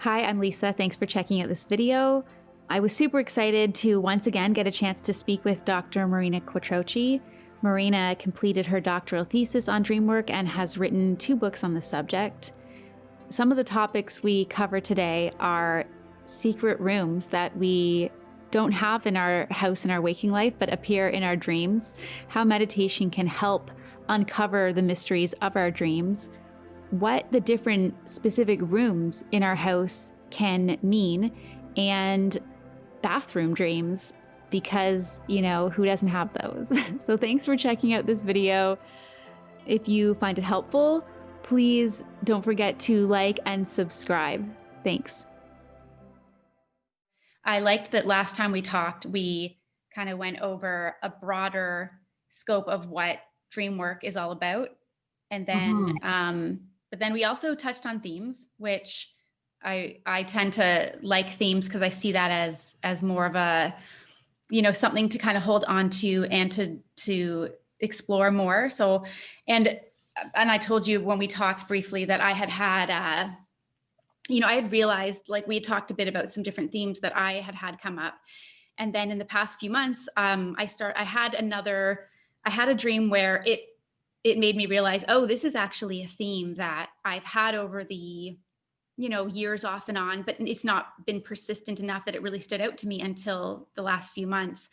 Hi, I'm Lisa. Thanks for checking out this video. I was super excited to once again get a chance to speak with Dr. Marina Quattrocchi. Marina completed her doctoral thesis on dream work and has written 2 books on the subject. Some of the topics we cover today are secret rooms that we don't have in our house in our waking life, but appear in our dreams, how meditation can help uncover the mysteries of our dreams, what the different specific rooms in our house can mean, and bathroom dreams, because, who doesn't have those? So thanks for checking out this video. If you find it helpful, please don't forget to like and subscribe. Thanks. I liked that last time we talked, we kind of went over a broader scope of what dream work is all about. And then, but then we also touched on themes, which I tend to like themes because I see that as more of a, something to kind of hold on to and to explore more. So, and I told you when we talked briefly that I had I had realized, like, we had talked a bit about some different themes that I had come up. And then in the past few months, I had a dream where it made me realize, oh, this is actually a theme that I've had over the, years off and on, but it's not been persistent enough that it really stood out to me until the last few months,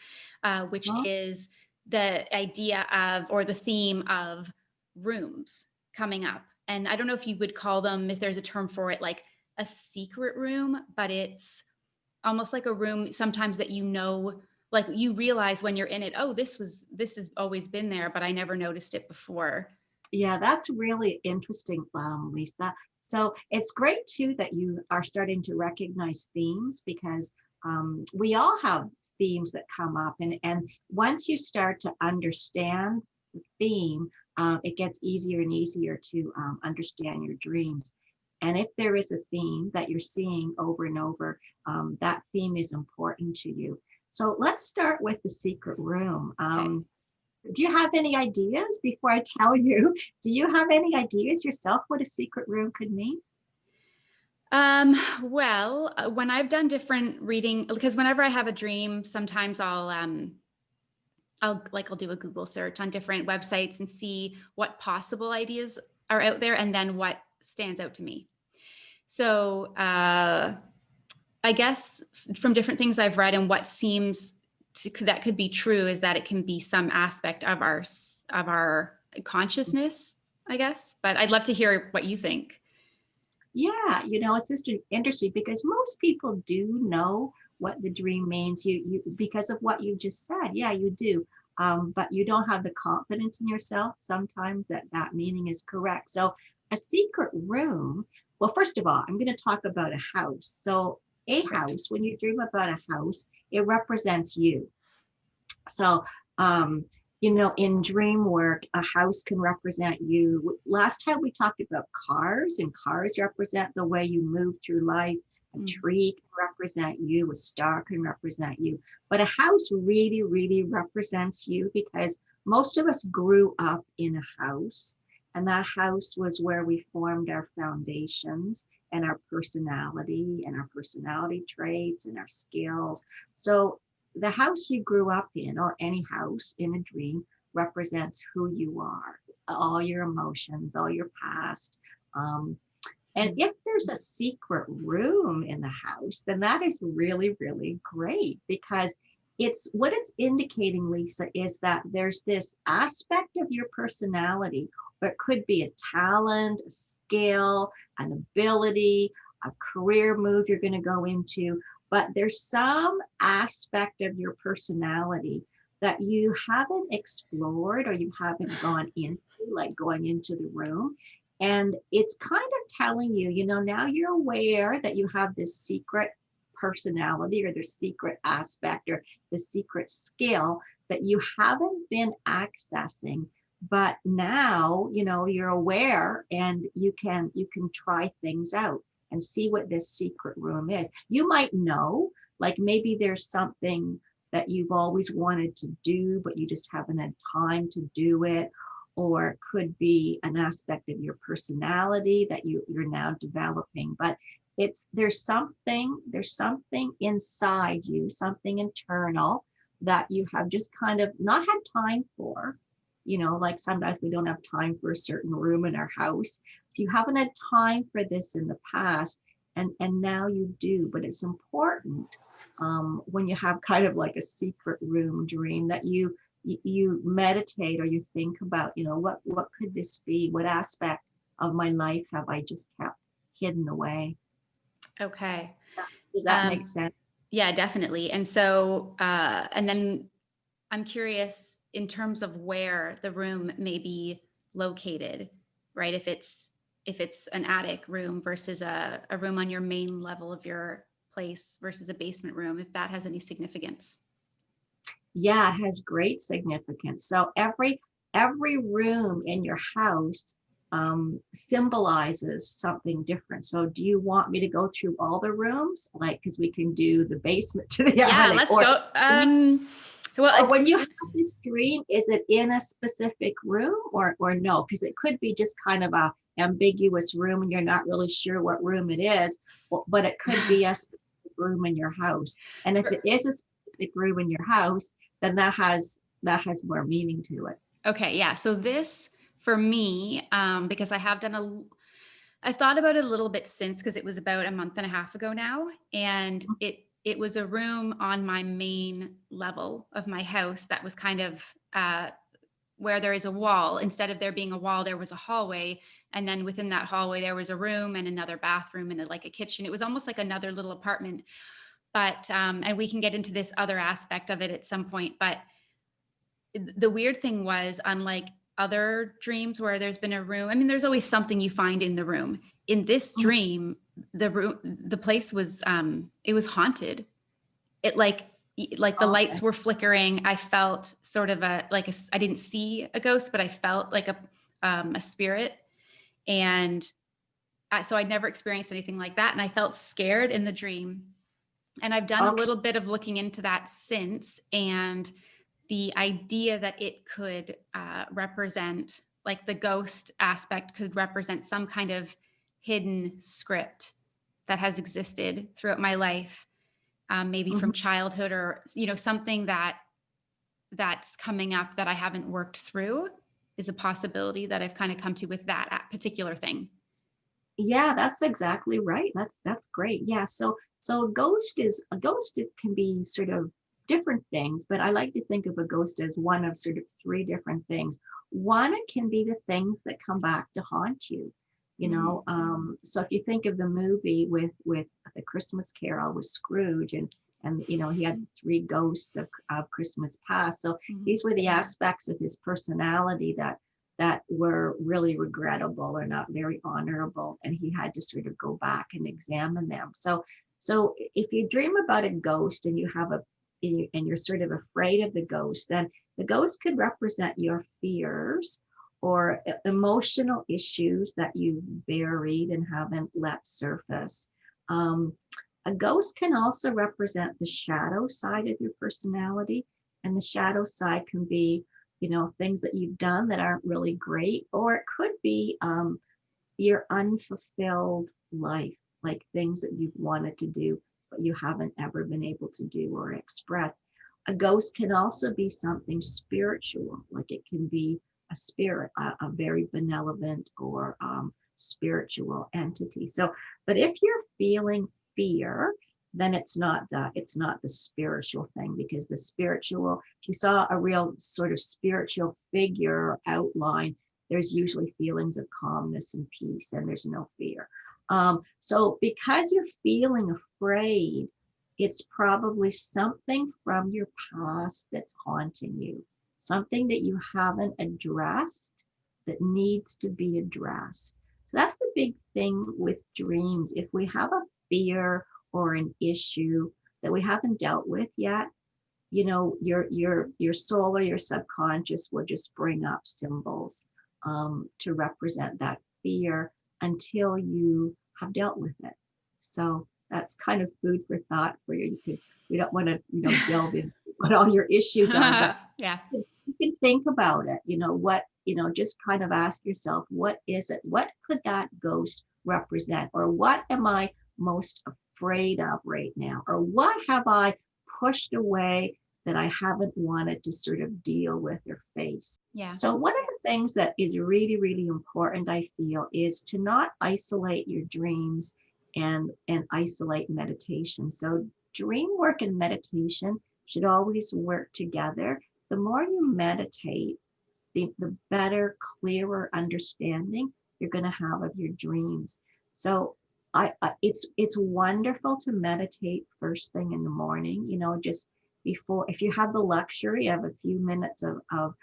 which is the idea of, or the theme of, rooms coming up. And I don't know if you would call them, if there's a term for it, like a secret room, but it's almost like a room sometimes that, like you realize when you're in it, oh, this has always been there, but I never noticed it before. Yeah, that's really interesting, Lisa. So it's great too that you are starting to recognize themes, because we all have themes that come up, and once you start to understand the theme, it gets easier and easier to understand your dreams. And if there is a theme that you're seeing over and over, that theme is important to you. So let's start with the secret room. Okay. Do you have any ideas before I tell you? Do you have any ideas yourself what a secret room could mean? Well, when I've done different reading, because whenever I have a dream, sometimes I'll do a Google search on different websites and see what possible ideas are out there and then what stands out to me. So, I guess from different things I've read and what seems that could be true is that it can be some aspect of our consciousness, I guess. But I'd love to hear what you think. Yeah, it's just interesting because most people do know what the dream means. You because of what you just said. Yeah, you do. But you don't have the confidence in yourself sometimes that that meaning is correct. So a secret room. Well, first of all, I'm going to talk about a house. So a Right. house, when you dream about a house, it represents you. So, in dream work, a house can represent you. Last time we talked about cars, and cars represent the way you move through life. A tree can represent you, a star can represent you. But a house really, really represents you, because most of us grew up in a house, and that house was where we formed our foundations and our personality traits and our skills. So the house you grew up in, or any house in a dream, represents who you are, all your emotions, all your past. And if there's a secret room in the house, then that is really, really great, because it's what it's indicating, Lisa, is that there's this aspect of your personality, or it could be a talent, a skill, an ability, a career move you're going to go into, but there's some aspect of your personality that you haven't explored or you haven't gone into, like going into the room. And it's kind of telling you, now you're aware that you have this secret personality or the secret aspect or the secret skill that you haven't been accessing, but now you're aware, and you can try things out and see what this secret room is. You might know, like maybe there's something that you've always wanted to do, but you just haven't had time to do it. Or it could be an aspect of your personality that you're now developing. But there's something inside you, something internal that you have just kind of not had time for. Like sometimes we don't have time for a certain room in our house. So you haven't had time for this in the past, and now you do. But it's important, when you have kind of like a secret room dream, that you meditate, or you think about, what could this be? What aspect of my life have I just kept hidden away? Okay. Does that make Um, sense? yeah, definitely. And so, and then I'm curious in terms of where the room may be located, right? If it's an attic room versus a room on your main level of your place versus a basement room, if that has any significance. Yeah, it has great significance. So every room in your house symbolizes something different. So do you want me to go through all the rooms, like, because we can do the basement to the Yeah, attic, let's go. Well, or when you have this dream, is it in a specific room, or no? Because it could be just kind of a ambiguous room and you're not really sure what room it is, but it could be a specific room in your house. And if it is a specific room in your house, then that has more meaning to it. okay, yeah. So this for me, because I thought about it a little bit since, because it was about a month and a half ago now, and it was a room on my main level of my house that was kind of where there is a wall. Instead of there being a wall, there was a hallway, and then within that hallway there was a room and another bathroom and like a kitchen. It was almost like another little apartment. But and we can get into this other aspect of it at some point. But the weird thing was, unlike other dreams where there's been a room, I mean, there's always something you find in the room. In this Mhm. dream, the place was, it was haunted. It like the lights Okay. were flickering. I felt sort of I didn't see a ghost, but I felt like a spirit. And so I'd never experienced anything like that. And I felt scared in the dream. And I've done a Okay. little bit of looking into that since. And the idea that it could represent, like the ghost aspect could represent some kind of hidden script that has existed throughout my life, maybe Mhm. from childhood, or something that's coming up that I haven't worked through, is a possibility that I've kind of come to with that particular thing. Yeah, that's exactly right. That's great. Yeah. So a ghost, it can be sort of different things, but I like to think of a ghost as one of sort of three different things. One, it can be the things that come back to haunt you. Mm-hmm. So if you think of the movie with the Christmas Carol with Scrooge, and he had three ghosts of Christmas past. So Mm-hmm. these were the aspects of his personality that were really regrettable or not very honorable, and he had to sort of go back and examine them. So if you dream about a ghost and you're sort of afraid of the ghost, then the ghost could represent your fears or emotional issues that you've buried and haven't let surface. um, a ghost can also represent the shadow side of your personality, and the shadow side can be, things that you've done that aren't really great, or it could be your unfulfilled life, like things that you've wanted to do, but you haven't ever been able to do or express. A ghost can also be something spiritual, like it can be a spirit, a very benevolent or spiritual entity. So, but if you're feeling fear, then it's not the spiritual thing, because the spiritual, if you saw a real sort of spiritual figure outline, there's usually feelings of calmness and peace, and there's no fear. So because you're feeling afraid, it's probably something from your past that's haunting you, something that you haven't addressed that needs to be addressed. So that's the big thing with dreams. If we have a fear or an issue that we haven't dealt with yet, your soul or your subconscious will just bring up symbols to represent that fear until you have dealt with it. So that's kind of food for thought for you. We don't want to, delve into what all your issues are, but Yeah. you can think about it. Just kind of ask yourself, what is it? What could that ghost represent? Or what am I most afraid of right now? Or what have I pushed away that I haven't wanted to sort of deal with or face? Yeah. So one of the things that is really, really important, I feel, is to not isolate your dreams and isolate meditation. So dream work and meditation should always work together. The more you meditate, the better, clearer understanding you're going to have of your dreams. So it's wonderful to meditate first thing in the morning, just before, if you have the luxury of a few minutes of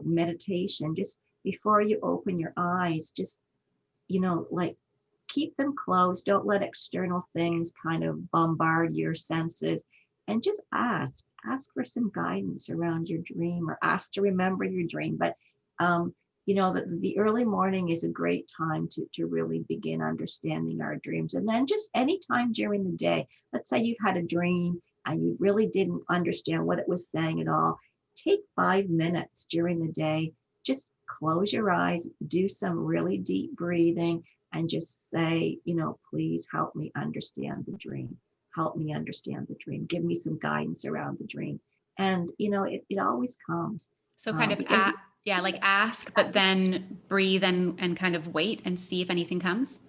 meditation, just before you open your eyes, just, like, keep them closed. Don't let external things kind of bombard your senses, and just ask for some guidance around your dream, or ask to remember your dream. But the early morning is a great time to really begin understanding our dreams. And then just any time during the day, let's say you've had a dream and you really didn't understand what it was saying at all, take 5 minutes during the day, just close your eyes, do some really deep breathing, and just say, please help me understand the dream. Help me understand the dream. Give me some guidance around the dream. And, it always comes. So kind of, Because, yeah, like ask, but then breathe and kind of wait and see if anything comes.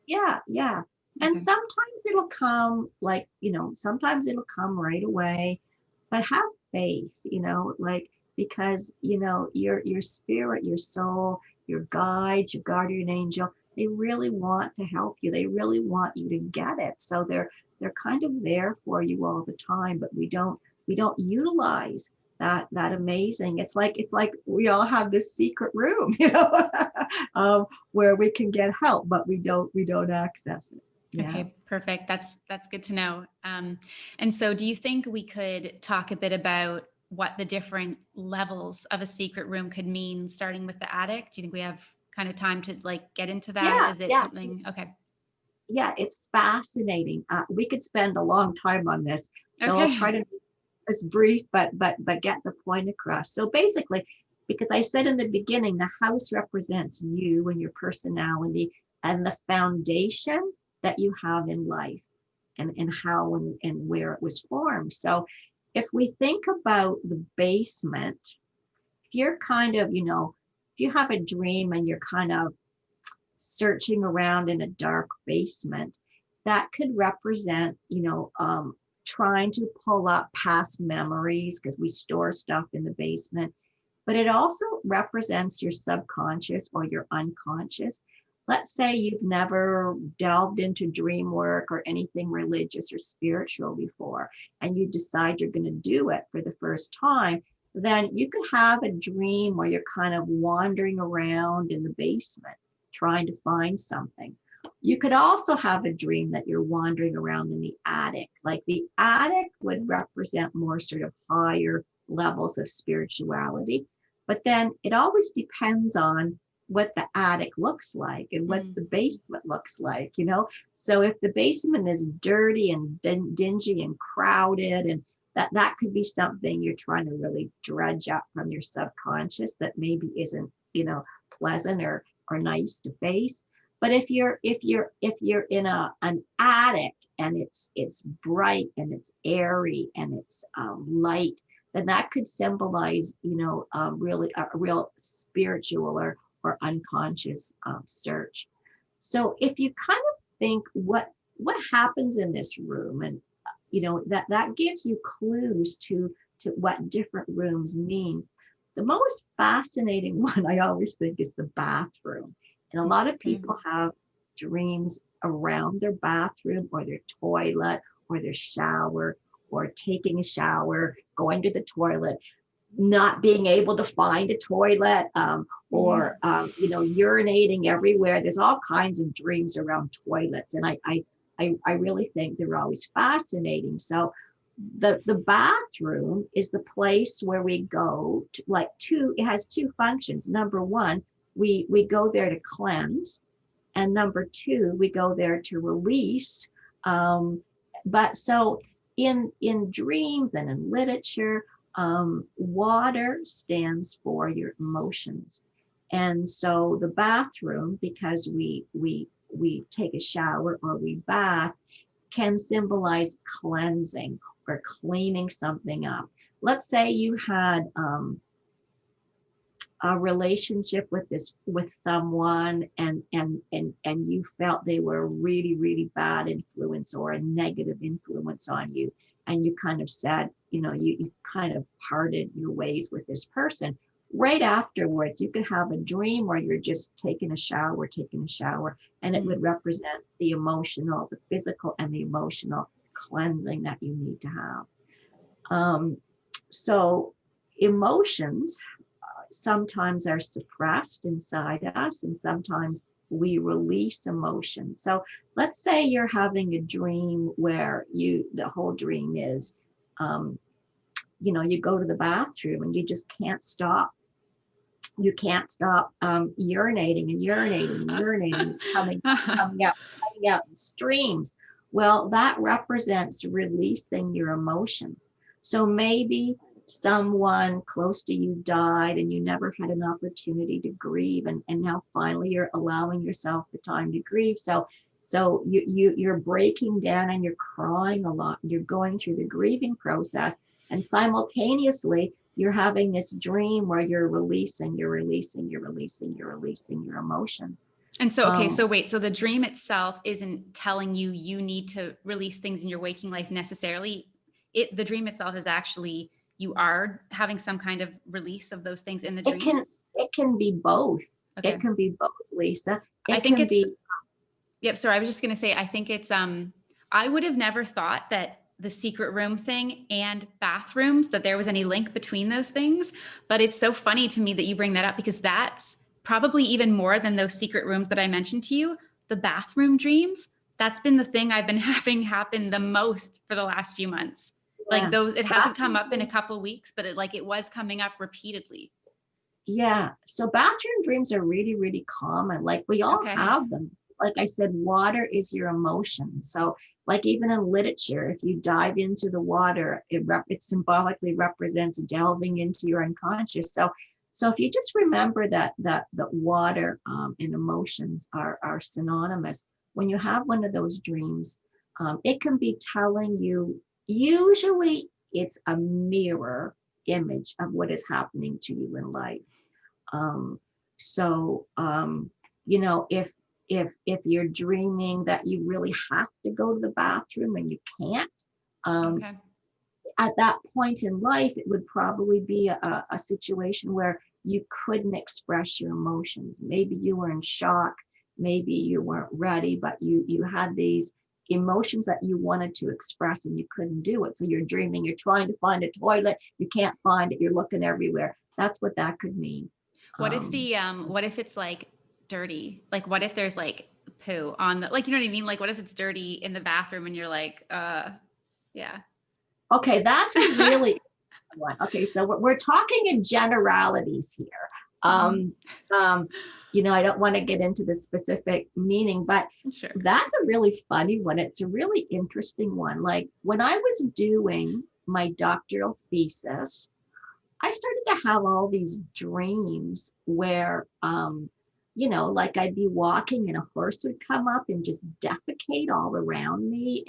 yeah, yeah. And Okay. sometimes it'll come, like, sometimes it'll come right away, but have faith, like, because, your spirit, your soul, your guides, your guardian angel, they really want to help you. They really want you to get it. So they're kind of there for you all the time, but we don't utilize that amazing. It's like we all have this secret room, where we can get help, but we don't access it. Yeah. Okay, perfect. That's good to know. And so do you think we could talk a bit about what the different levels of a secret room could mean, starting with the attic? Do you think we have kind of time to like get into that? Yeah, Is it yeah. something? Okay. Yeah, it's fascinating. We could spend a long time on this, so I'll try Okay. to make this brief, but get the point across. So basically, because I said in the beginning, the house represents you and your personality and the foundation that you have in life, and how and where it was formed. So if we think about the basement, if you're kind of, if you have a dream and you're kind of searching around in a dark basement, that could represent, trying to pull up past memories, because we store stuff in the basement. But it also represents your subconscious or your unconscious. Let's say you've never delved into dream work or anything religious or spiritual before, and you decide you're going to do it for the first time. Then you could have a dream where you're kind of wandering around in the basement trying to find something. You could also have a dream that you're wandering around in the attic. Like, the attic would represent more sort of higher levels of spirituality. But then it always depends on what the attic looks like and what Mm, the basement looks like. So if the basement is dirty and dingy and crowded, and that could be something you're trying to really dredge up from your subconscious that maybe isn't, pleasant or nice to face. But if you're in an attic, and it's bright and it's airy and it's light, then that could symbolize, really a real spiritual or unconscious search. So if you kind of think what happens in this room, and that gives you clues to what different rooms mean. The most fascinating one, I always think, is the bathroom. And a lot of okay. people have dreams around their bathroom or their toilet or their shower, or taking a shower, going to the toilet, not being able to find a toilet, Mhm. or urinating everywhere. There's all kinds of dreams around toilets, and I really think they're always fascinating. So the bathroom is the place where we go to, like, it has two functions. Number one, we go there to cleanse, and number two, we go there to release. But so in dreams and in literature, water stands for your emotions. And so the bathroom, because we we take a shower or we bath can symbolize cleansing or cleaning something up. Let's say you had a relationship with someone, and you felt they were a really bad influence or a negative influence on you, and you kind of said, you kind of parted your ways with this person. Right afterwards, you could have a dream where you're just taking a shower, and it would represent the emotional, the physical, and the emotional cleansing that you need to have. So emotions sometimes are suppressed inside us, and sometimes we release emotions. So let's say you're having a dream where the whole dream is, you go to the bathroom and you just can't stop. You can't stop urinating and urinating and urinating, coming out in streams. Well, that represents releasing your emotions. So maybe someone close to you died and you never had an opportunity to grieve, and now finally you're allowing yourself the time to grieve. So you're breaking down and you're crying a lot, and you're going through the grieving process, and simultaneously you're having this dream where you're releasing your emotions. And so, okay, so wait, so the dream itself isn't telling you you need to release things in your waking life necessarily. The dream itself is actually, you are having some kind of release of those things in the dream. It can be both. Okay. It can be both, Lisa. I think it's, yep. Sorry, I was just going to say, I think it's, I would have never thought that the secret room thing and bathrooms, that there was any link between those things. But it's so funny to me that you bring that up, because that's probably even more than those secret rooms that I mentioned to you. The bathroom dreams, that's been the thing I've been having happen the most for the last few months. Yeah. Like those, it hasn't come up in a couple weeks, but it was coming up repeatedly. Yeah. So bathroom dreams are really common. Like we all have them. Like I said, water is your emotion. So like even in literature, if you dive into the water, it symbolically represents delving into your unconscious. So if you just remember that water and emotions are synonymous, when you have one of those dreams, it can be telling you, usually it's a mirror image of what is happening to you in life. If you're dreaming that you really have to go to the bathroom and you can't, at that point in life, it would probably be a situation where you couldn't express your emotions. Maybe you were in shock, maybe you weren't ready, but you had these emotions that you wanted to express and you couldn't do it. So you're dreaming, you're trying to find a toilet, you can't find it, you're looking everywhere. That's what that could mean. What if it's like dirty? Like what if there's like poo on the, like, you know what I mean? Like what if it's dirty in the bathroom and you're like, yeah. Okay, that's a really one. Okay, so we're talking in generalities here. I don't want to get into the specific meaning, but sure. That's a really funny one. It's a really interesting one. Like when I was doing my doctoral thesis, I started to have all these dreams where, like I'd be walking and a horse would come up and just defecate all around me,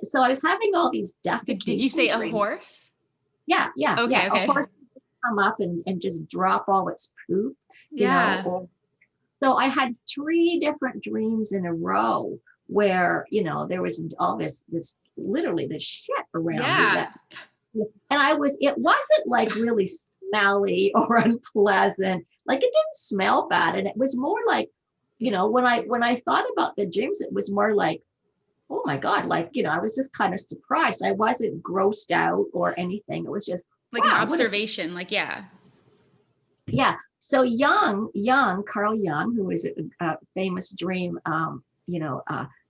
so I was having all these defecation. Did you say a horse? Yeah. Okay. A horse would come up and just drop all its poop. So I had 3 different dreams in a row where, there was all this literally this shit around me. And it wasn't like really smelly or unpleasant. Like it didn't smell bad. And it was more like, when I thought about the dreams, it was more like, oh my God, I was just kind of surprised. I wasn't grossed out or anything. It was just like an observation, Yeah. So Carl Jung, who is a famous dream,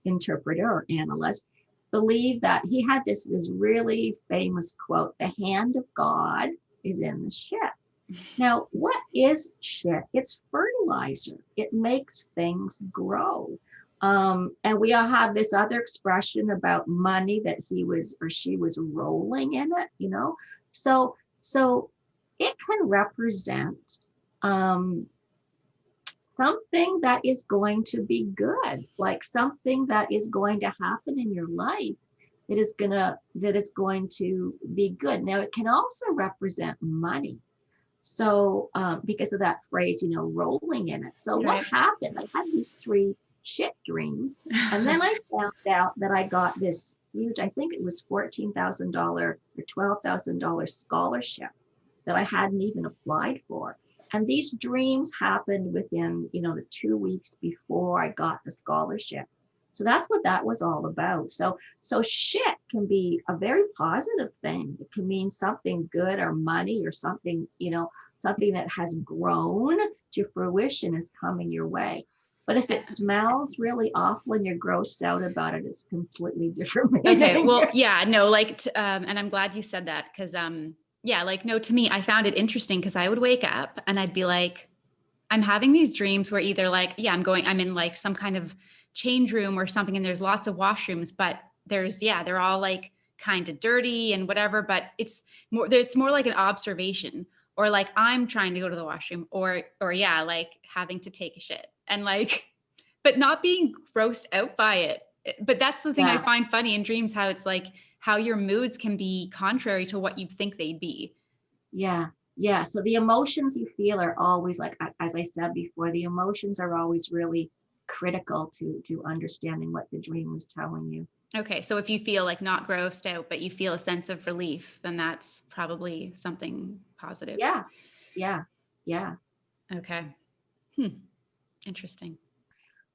interpreter or analyst, believed that he had this really famous quote: "The hand of God is in the shit." Now, what is shit? It's fertilizer. It makes things grow. And we all have this other expression about money that he was or she was rolling in it, So it can represent something that is going to be good, like something that is going to happen in your life that is going to be good. Now, it can also represent money. So, because of that phrase, rolling in it. So, what Right. happened? I had these three shit dreams, and then I found out that I got this huge, I think it was $14,000 or $12,000 scholarship that I hadn't even applied for. And these dreams happened within, the 2 weeks before I got the scholarship. So that's what that was all about. So shit can be a very positive thing. It can mean something good or money or something, something that has grown to fruition is coming your way. But if it smells really awful and you're grossed out about it, it's completely different Okay. meaning. Well, yeah, no, like, and I'm glad you said that because, yeah, like, no, to me, I found it interesting because I would wake up and I'd be like, I'm having these dreams where either like, yeah, I'm in like some kind of change room or something and there's lots of washrooms, but they're all like kind of dirty and whatever, but it's more like an observation or like I'm trying to go to the washroom or yeah, like having to take a shit and like, but not being grossed out by it. But that's the thing I Yeah. find funny in dreams, how it's like how your moods can be contrary to what you'd think they'd be. Yeah. Yeah. So the emotions you feel are always like, as I said before, the emotions are always really critical to understanding what the dream was telling you. Okay, so if you feel like not grossed out, but you feel a sense of relief, then that's probably something positive. Yeah. Yeah. Yeah. Okay. Hmm. Interesting.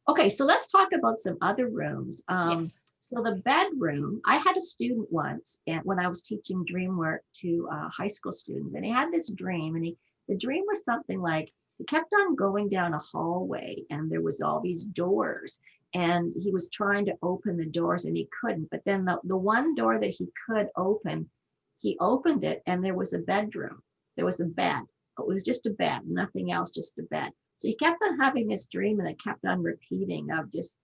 Okay. So let's talk about some other rooms. Yes. So the bedroom, I had a student once and when I was teaching dream work to high school students, and he had this dream, and the dream was something like he kept on going down a hallway, and there was all these doors, and he was trying to open the doors, and he couldn't. But then the one door that he could open, he opened it, and there was a bedroom. There was a bed. It was just a bed, nothing else, just a bed. So he kept on having this dream, and it kept on repeating of just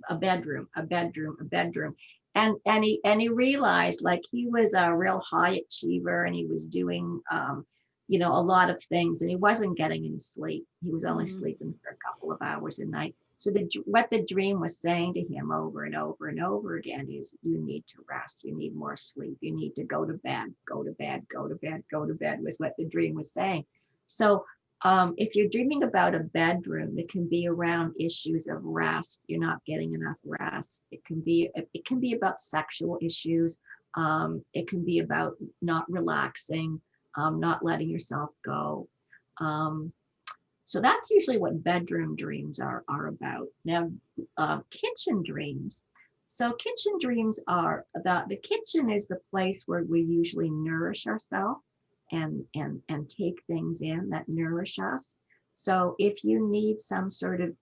a bedroom, a bedroom, a bedroom. And he realized like he was a real high achiever and he was doing a lot of things and he wasn't getting any sleep. He was only Mm. sleeping for a couple of hours a night. So what the dream was saying to him over and over and over again is you need to rest, you need more sleep, you need to go to bed, go to bed, go to bed, go to bed was what the dream was saying. So if you're dreaming about a bedroom, it can be around issues of rest. You're not getting enough rest. It can be about sexual issues. It can be about not relaxing, not letting yourself go. Um, so that's usually what bedroom dreams are about. Now, kitchen dreams. So kitchen dreams are the kitchen is the place where we usually nourish ourselves and take things in that nourish us. So if you need some sort of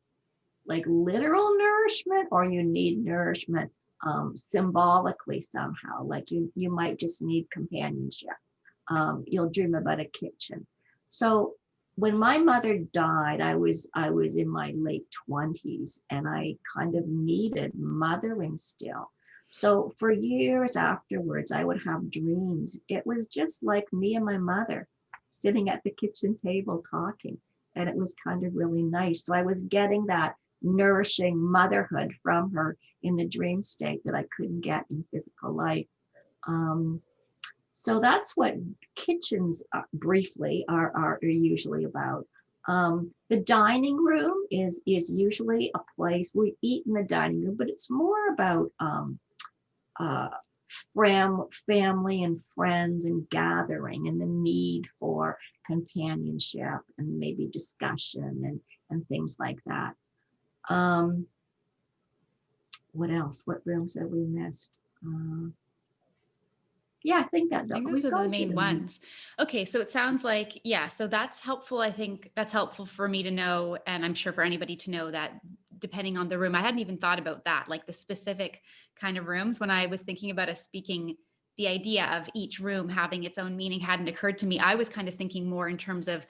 like literal nourishment or you need nourishment symbolically somehow, like you might just need companionship, you'll dream about a kitchen. So when my mother died, I was in my late 20s and I kind of needed mothering still. So for years afterwards, I would have dreams. It was just like me and my mother sitting at the kitchen table talking. And it was kind of really nice. So I was getting that nourishing motherhood from her in the dream state that I couldn't get in physical life. Um, so that's what kitchens briefly are usually about. The dining room is usually a place we eat in the dining room, but it's more about uh, family and friends and gathering and the need for companionship and maybe discussion and things like that. Um, what else? What rooms have we missed? Yeah, I think I think those we've are the gone through main them. ones. Okay, so it sounds like, yeah, so that's helpful. I think that's helpful for me to know, and I'm sure for anybody to know that depending on the room, I hadn't even thought about that, like the specific kind of rooms. When I was thinking about us speaking, the idea of each room having its own meaning hadn't occurred to me. I was kind of thinking more in terms of,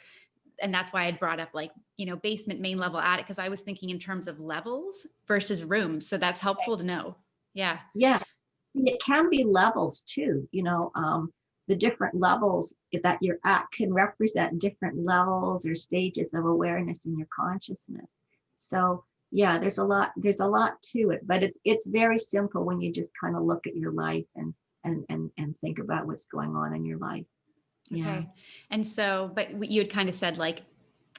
and that's why I'd brought up like, basement, main level, attic, because I was thinking in terms of levels versus rooms. So that's helpful to know. Yeah. Yeah, it can be levels too. the different levels that you're at can represent different levels or stages of awareness in your consciousness. So yeah, there's a lot to it, but it's very simple when you just kind of look at your life and think about what's going on in your life. Yeah. Okay. And so, but you had kind of said like,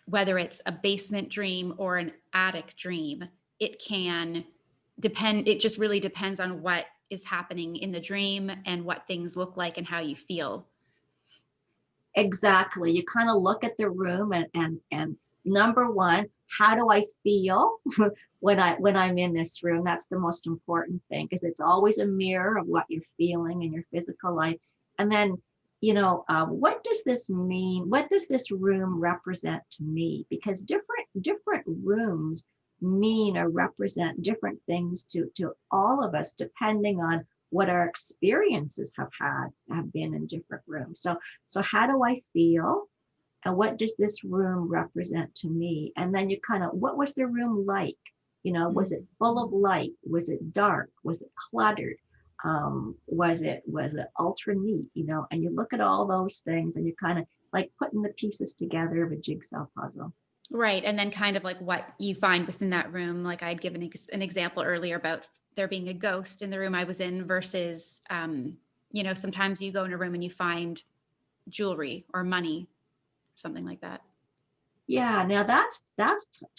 whether it's a basement dream or an attic dream, it can depend. It just really depends on what is happening in the dream and what things look like and how you feel. Exactly. You kind of look at the room and number one, how do I feel when I'm in this room? That's the most important thing because it's always a mirror of what you're feeling in your physical life. And then, what does this mean? What does this room represent to me? Because different rooms mean or represent different things to all of us, depending on what our experiences have been in different rooms. So how do I feel? And what does this room represent to me? And then you kind of, what was the room like? Was it full of light? Was it dark? Was it cluttered? Was it ultra neat? And you look at all those things and you kind of like putting the pieces together of a jigsaw puzzle. Right. And then kind of like what you find within that room. Like I'd given an example earlier about there being a ghost in the room I was in versus, sometimes you go in a room and you find jewelry or money, something like that. Yeah, now that's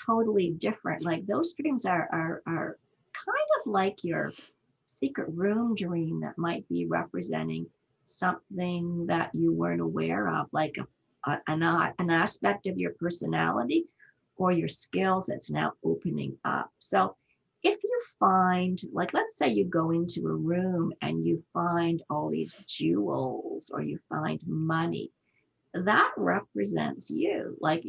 totally different. Like those dreams are kind of like your secret room dream that might be representing something that you weren't aware of, like an aspect of your personality or your skills that's now opening up. So if you find, like, let's say you go into a room and you find all these jewels or you find money, that represents you. Like,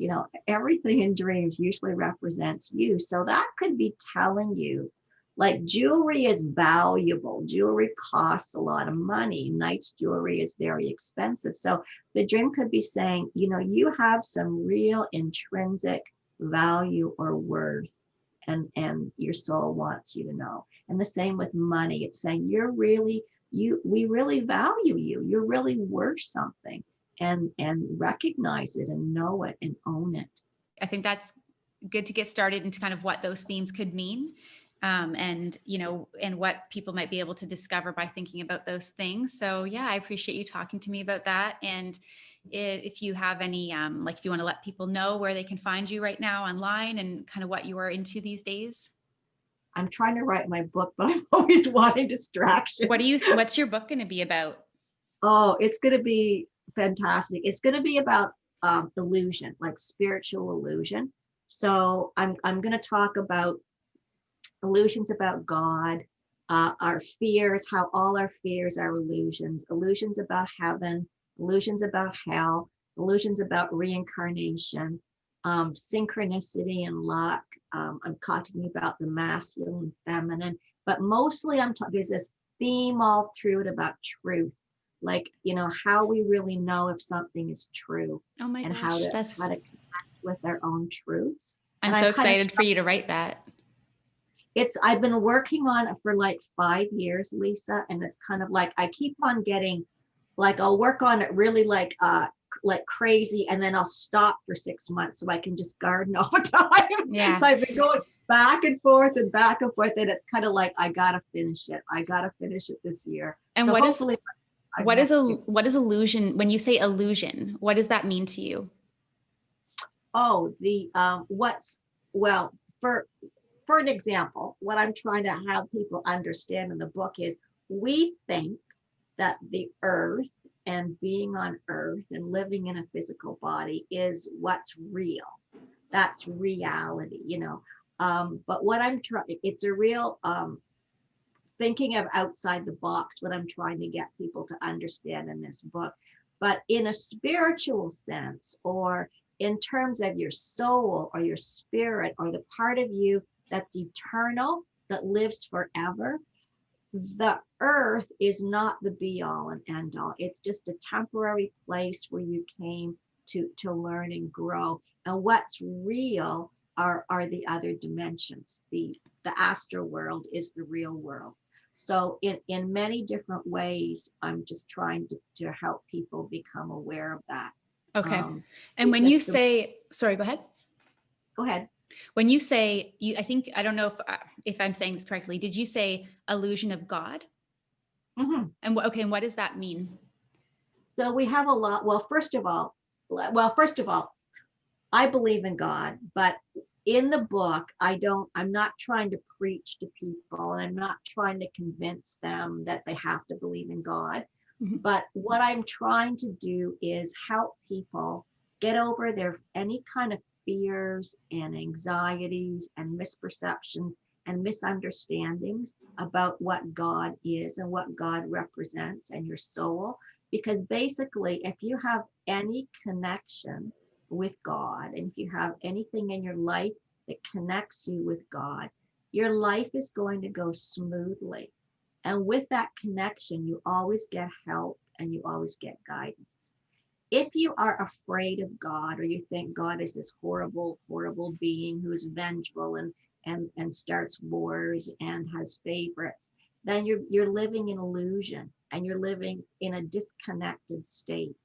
everything in dreams usually represents you. So that could be telling you, like, jewelry is valuable. Jewelry costs a lot of money. Knight's jewelry is very expensive. So the dream could be saying, you have some real intrinsic value or worth. And your soul wants you to know. And the same with money. It's saying we really value you. You're really worth something. And recognize it and know it and own it. I think that's good to get started into kind of what those themes could mean. And what people might be able to discover by thinking about those things. So yeah, I appreciate you talking to me about that. And if you have any, if you want to let people know where they can find you right now online and kind of what you are into these days. I'm trying to write my book, but I'm always wanting distraction. What's your book going to be about? Oh, it's going to be fantastic. It's going to be about illusion, like spiritual illusion. So I'm going to talk about illusions about God, our fears, how all our fears are illusions, illusions about heaven, illusions about hell, illusions about reincarnation, synchronicity and luck. I'm talking about the masculine and feminine, but mostly there's this theme all through it about truth. Like, how we really know if something is true. Oh my and gosh, how to connect with our own truths. I'm so excited for you to write that. I've been working on it for like 5 years, Lisa, and it's kind of like I keep on getting, like, I'll work on it really like crazy, and then I'll stop for 6 months so I can just garden all the time. Yeah. So I've been going back and forth, and it's kind of like I gotta finish it. I gotta finish it this year. And so what is illusion? When you say illusion, what does that mean to you? Oh, for an example, what I'm trying to have people understand in the book is we think that the earth and being on earth and living in a physical body is what's real. That's reality, but what I'm trying, it's a real thinking of outside the box, what I'm trying to get people to understand in this book. But in a spiritual sense, or in terms of your soul or your spirit or the part of you that's eternal, that lives forever, the earth is not the be all and end all. It's just a temporary place where you came to learn and grow. And what's real are the other dimensions. The astral world is the real world. So in many different ways, I'm just trying to help people become aware of that. Okay. Um, And when you because say, sorry, go ahead. go ahead. When you say you, I think, I don't know if I'm saying this correctly. Did you say illusion of God? Mhm. And okay, and what does that mean? So we have a lot. Well, first of all, I believe in God, but in the book, I'm not trying to preach to people and I'm not trying to convince them that they have to believe in God. Mhm. But what I'm trying to do is help people get over any kind of fears and anxieties and misperceptions and misunderstandings about what God is and what God represents and your soul. Because basically, if you have any connection with God, and if you have anything in your life that connects you with God, your life is going to go smoothly. And with that connection, you always get help and you always get guidance. If you are afraid of God, or you think God is this horrible, horrible being who is vengeful and starts wars and has favorites, then you're living in illusion and you're living in a disconnected state.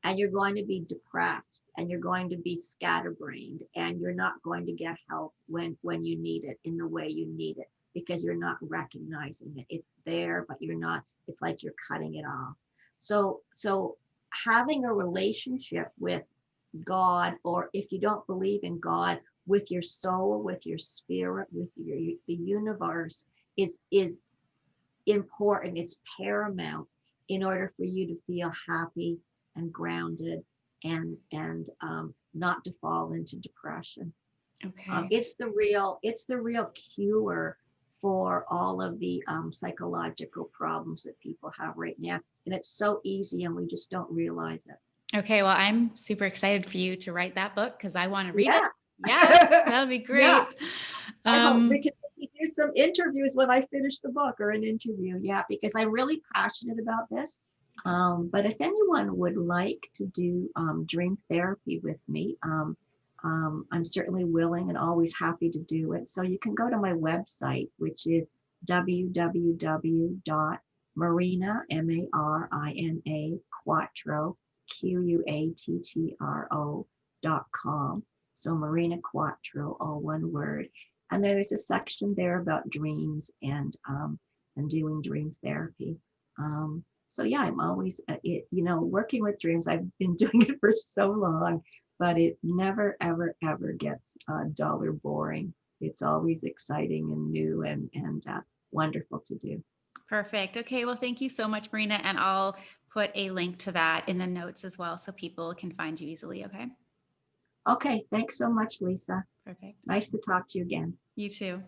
And you're going to be depressed and you're going to be scatterbrained and you're not going to get help when you need it in the way you need it, because you're not recognizing it. It's there, but you're not, it's like you're cutting it off. So having a relationship with God, or if you don't believe in God, with your soul, with your spirit, with the universe, is important. It's paramount in order for you to feel happy and grounded and not to fall into depression. Okay. It's the real cure for all of the psychological problems that people have right now, and it's so easy, and we just don't realize it. Okay. Well, I'm super excited for you to write that book because I want to read it. Yeah. Yes, that'll be Yeah. great. I hope we Um, can maybe do some interviews when I finish the book, or an interview. Yeah, because I'm really passionate about this. But if anyone would like to do dream therapy with me, I'm certainly willing and always happy to do it. So you can go to my website, which is www.marina, Marina, Quattro, Quattro.com. So Marina Quattro, all one word. And there's a section there about dreams and doing dream therapy. So yeah, I'm always working with dreams. I've been doing it for so long, but it never ever ever gets dull or boring. It's always exciting and new and wonderful to do. Perfect. Okay. Well, thank you so much, Marina. And I'll put a link to that in the notes as well so people can find you easily. Okay. Okay, thanks so much, Lisa. Perfect. Nice to talk to you again. You too.